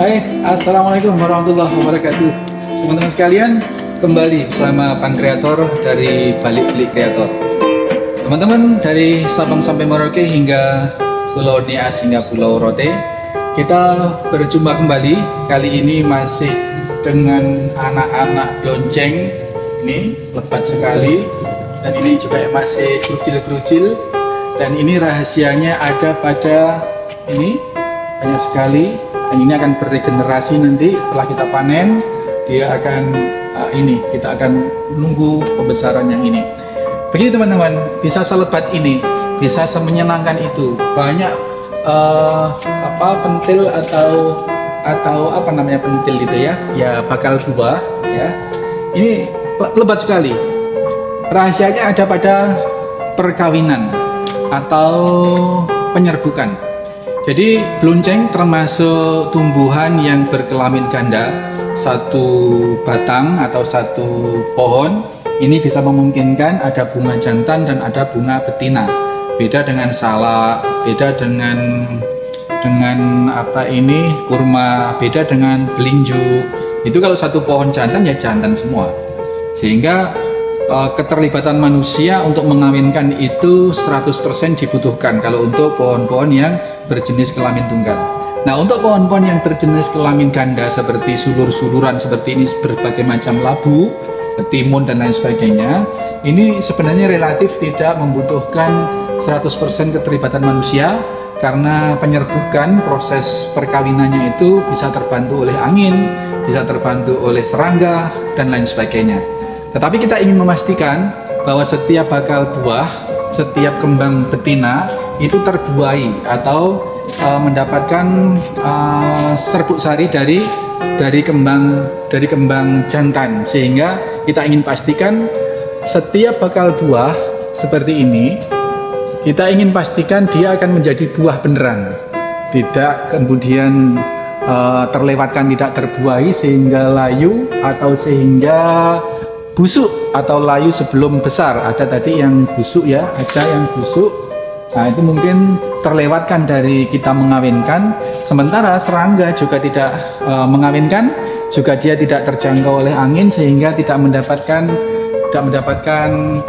Hai, assalamualaikum warahmatullahi wabarakatuh. Teman-teman sekalian, kembali bersama Bang Kreator dari Balik Beli Kreator. Teman-teman dari Sabang sampai Merauke hingga Pulau Nias hingga Pulau Rote, kita berjumpa kembali. Kali ini masih dengan anak-anak lonceng. Ini lebat sekali, dan ini juga masih kerucil-kerucil. Dan ini rahasianya ada pada ini, banyak sekali. Dan ini akan beregenerasi nanti setelah kita panen, dia akan kita akan menunggu pembesaran yang ini. Begini teman-teman, bisa selebat ini, bisa semenyenangkan itu. Banyak pentil atau apa namanya pentil itu ya bakal buah ya. Ini lebat sekali. Rahasianya ada pada perkawinan atau penyerbukan. Jadi belunceng termasuk tumbuhan yang berkelamin ganda. Satu batang atau satu pohon ini bisa memungkinkan ada bunga jantan dan ada bunga betina. Beda dengan salak, beda dengan kurma, beda dengan belinju. Itu kalau satu pohon jantan ya jantan semua. Sehingga keterlibatan manusia untuk mengawinkan itu 100% dibutuhkan kalau untuk pohon-pohon yang berjenis kelamin tunggal. Nah, untuk pohon-pohon yang berjenis kelamin ganda seperti sulur-suluran seperti ini, berbagai macam labu, timun dan lain sebagainya, ini sebenarnya relatif tidak membutuhkan 100% keterlibatan manusia karena penyerbukan proses perkawinannya itu bisa terbantu oleh angin, bisa terbantu oleh serangga dan lain sebagainya. Tetapi kita ingin memastikan bahwa setiap bakal buah, setiap kembang betina itu terbuai atau mendapatkan serbuk sari dari kembang jantan, sehingga kita ingin pastikan setiap bakal buah seperti ini, kita ingin pastikan dia akan menjadi buah beneran, tidak kemudian terlewatkan, tidak terbuahi sehingga layu atau sehingga busuk atau layu sebelum besar. Ada tadi yang busuk ya, ada yang busuk. Nah, itu mungkin terlewatkan dari kita mengawinkan. Sementara serangga juga tidak mengawinkan, juga dia tidak terjangkau oleh angin sehingga tidak mendapatkan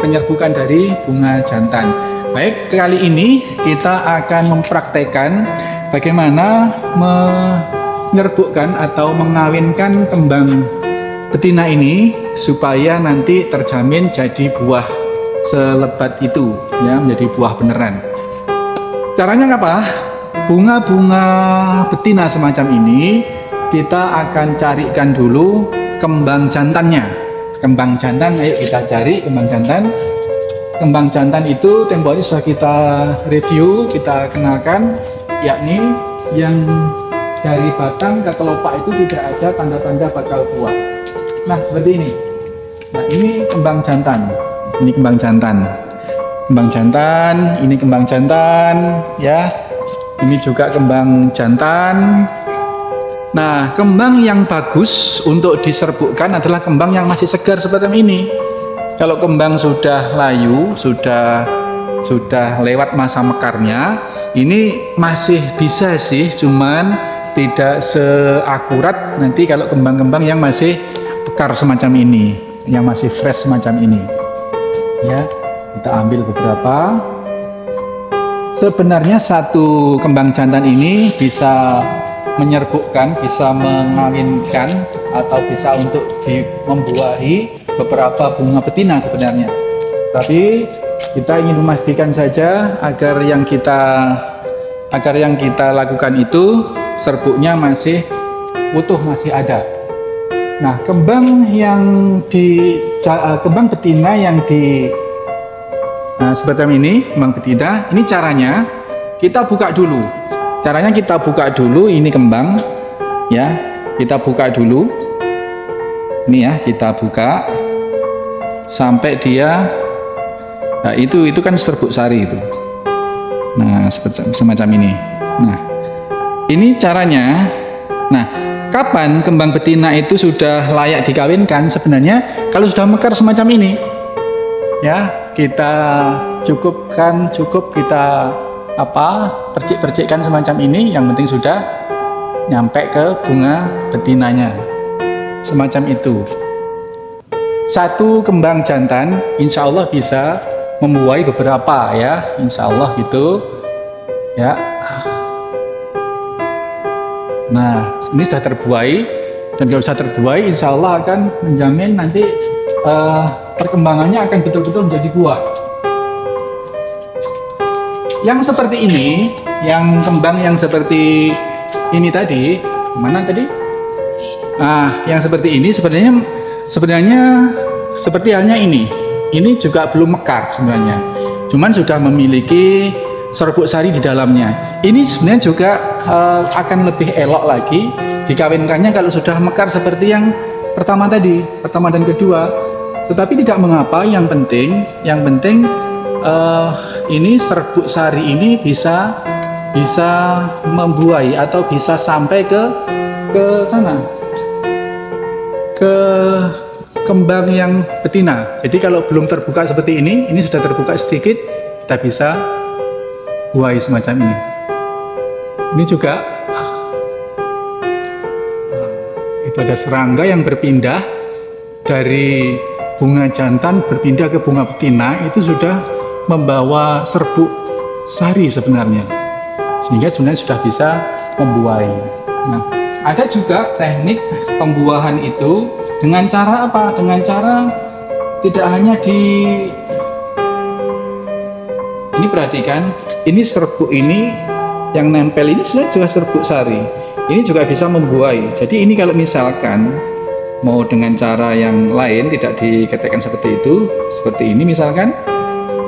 penyerbukan dari bunga jantan. Baik, kali ini kita akan mempraktekkan bagaimana menyerbukkan atau mengawinkan kembang betina ini supaya nanti terjamin jadi buah selebat itu ya, menjadi buah beneran. Caranya apa? Bunga-bunga betina semacam ini kita akan carikan dulu kembang jantannya. Kembang jantan, ayo kita cari kembang jantan. Kembang jantan itu tempo ini sudah kita review, kita kenalkan, yakni yang dari batang ke kelopak itu tidak ada tanda-tanda bakal buah. Nah, seperti ini. Nah, ini kembang jantan. Ini kembang jantan. Kembang jantan, ini kembang jantan, ya. Ini juga kembang jantan. Nah, kembang yang bagus untuk diserbukkan adalah kembang yang masih segar seperti ini. Kalau kembang sudah layu, sudah lewat masa mekarnya, ini masih bisa sih, cuman tidak seakurat nanti kalau kembang-kembang yang masih bekar semacam ini, yang masih fresh semacam ini ya. Kita ambil beberapa. Sebenarnya satu kembang jantan ini bisa menyerbukkan, bisa mengawinkan atau bisa untuk membuahi beberapa bunga betina sebenarnya. Tapi kita ingin memastikan saja agar yang kita lakukan itu serbuknya masih utuh, masih ada. Nah, kembang betina yang di seperti ini, kembang betina, ini caranya kita buka dulu. Caranya kita buka dulu ini kembang, ya. Kita buka dulu. Ini ya, kita buka sampai dia, nah itu kan serbuk sari itu. Nah, semacam ini. Nah, ini caranya. Nah, kapan kembang betina itu sudah layak dikawinkan? Sebenarnya kalau sudah mekar semacam ini, ya kita cukup kita percik-percikkan semacam ini. Yang penting sudah nyampe ke bunga betinanya, semacam itu. Satu kembang jantan insya Allah bisa membuahi beberapa, ya, insya Allah gitu, ya. Nah, ini sudah terbuai, dan kalau sudah terbuai insya Allah akan menjamin nanti perkembangannya akan betul-betul menjadi buah. Yang seperti ini, yang kembang yang seperti ini tadi, mana tadi? Nah, yang seperti ini sebenarnya seperti halnya ini juga belum mekar sebenarnya, cuman sudah memiliki serbuk sari di dalamnya. Ini sebenarnya juga akan lebih elok lagi dikawinkannya kalau sudah mekar seperti yang pertama dan kedua. Tetapi tidak mengapa, yang penting ini serbuk sari ini bisa membuahi atau bisa sampai ke sana, ke kembang yang betina. Jadi kalau belum terbuka seperti ini sudah terbuka sedikit, kita bisa buahi semacam ini. Ini juga itu ada serangga yang berpindah dari bunga jantan berpindah ke bunga betina, itu sudah membawa serbuk sari sebenarnya, sehingga sebenarnya sudah bisa membuahi. Nah, ada juga teknik pembuahan itu dengan cara apa? Dengan cara tidak hanya ini perhatikan, ini serbuk ini yang nempel ini sebenarnya juga serbuk sari. Ini juga bisa membuahi. Jadi ini kalau misalkan mau dengan cara yang lain, tidak diketekkan seperti itu, seperti ini misalkan,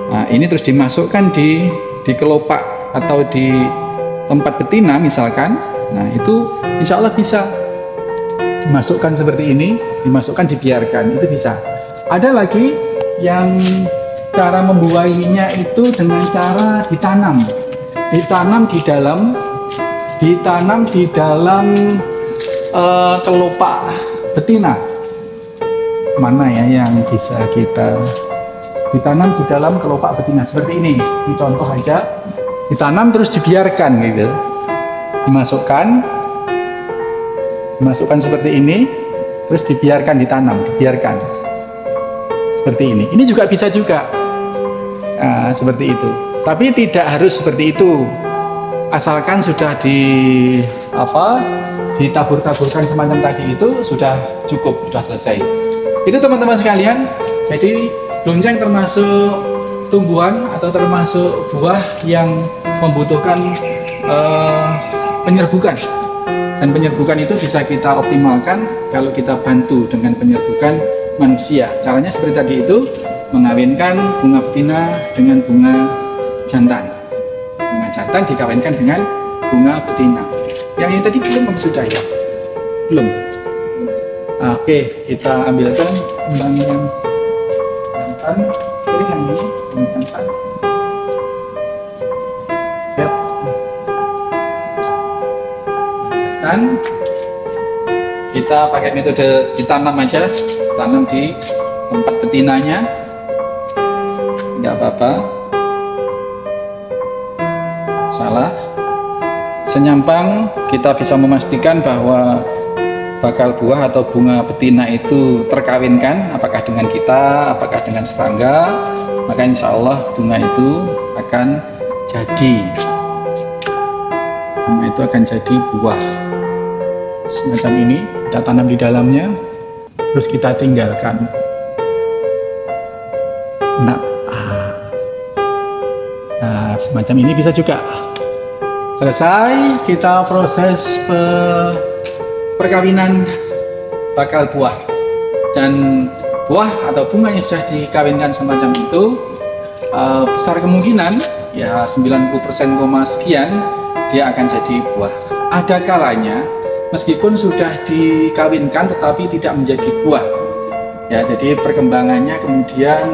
nah ini terus dimasukkan di kelopak atau di tempat betina misalkan, nah itu insya Allah bisa dimasukkan seperti ini, dibiarkan, itu bisa. Ada lagi yang cara membuahinya itu dengan cara ditanam di dalam kelopak betina. Mana ya yang bisa kita ditanam di dalam kelopak betina seperti ini contoh aja, ditanam terus dibiarkan gitu, dimasukkan seperti ini, terus dibiarkan seperti ini. Ini juga bisa juga, seperti itu. Tapi tidak harus seperti itu, asalkan sudah ditabur-taburkan semacam tadi, itu sudah cukup, sudah selesai. Itu teman-teman sekalian. Jadi lonceng termasuk tumbuhan atau termasuk buah yang membutuhkan penyerbukan, dan penyerbukan itu bisa kita optimalkan kalau kita bantu dengan penyerbukan manusia. Caranya seperti tadi itu, mengawinkan bunga betina dengan bunga jantan. Bunga jantan dikawinkan dengan bunga betina. Yang ini tadi belum sudah ya? Belum. Oke, kita ambilkan kembang yang jantan. Jadi yang ini bunga jantan. Yap. Dan kita pakai metode ditanam aja, tanam di tempat betinanya, nggak apa-apa. Salah. Senyampang kita bisa memastikan bahwa bakal buah atau bunga betina itu terkawinkan, apakah dengan kita, apakah dengan serangga, maka insya Allah bunga itu akan jadi, buah semacam ini. Kita tanam di dalamnya, terus kita tinggalkan Nah, semacam ini bisa juga. Selesai kita proses perkawinan bakal buah, dan buah atau bunga yang sudah dikawinkan semacam itu besar kemungkinan ya 90% sekian dia akan jadi buah. Ada kalanya meskipun sudah dikawinkan tetapi tidak menjadi buah ya, jadi perkembangannya kemudian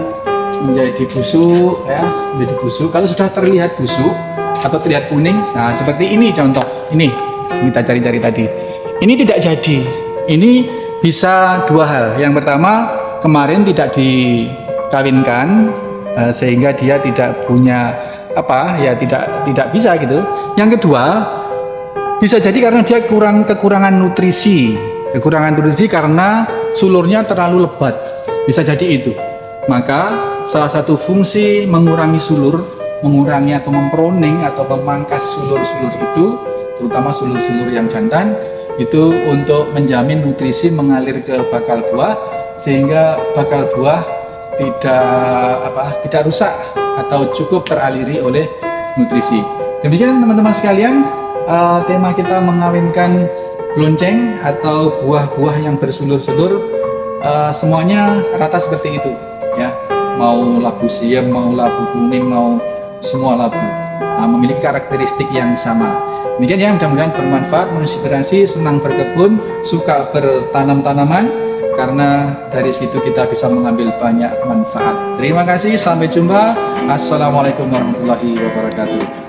menjadi busuk ya, menjadi busuk. Kalau sudah terlihat busuk atau terlihat kuning, nah seperti ini contoh, ini kita cari-cari tadi, ini tidak jadi. Ini bisa dua hal. Yang pertama, kemarin tidak dikawinkan sehingga dia tidak punya apa ya, tidak bisa gitu. Yang kedua, bisa jadi karena dia kekurangan nutrisi karena sulurnya terlalu lebat, bisa jadi itu. Maka salah satu fungsi mengurangi sulur, mengurangi atau memproning atau memangkas sulur-sulur itu, terutama sulur-sulur yang jantan, itu untuk menjamin nutrisi mengalir ke bakal buah sehingga bakal buah tidak rusak atau cukup teraliri oleh nutrisi. Demikian teman-teman sekalian, tema kita mengawinkan lonceng atau buah-buah yang bersulur-sulur, semuanya rata seperti itu ya, mau labu siam, mau labu kuning, mau semua labu memiliki karakteristik yang sama. Demikian ya, mudah-mudahan bermanfaat, menginspirasi, senang berkebun, suka bertanam tanaman, karena dari situ kita bisa mengambil banyak manfaat. Terima kasih, sampai jumpa. Assalamualaikum warahmatullahi wabarakatuh.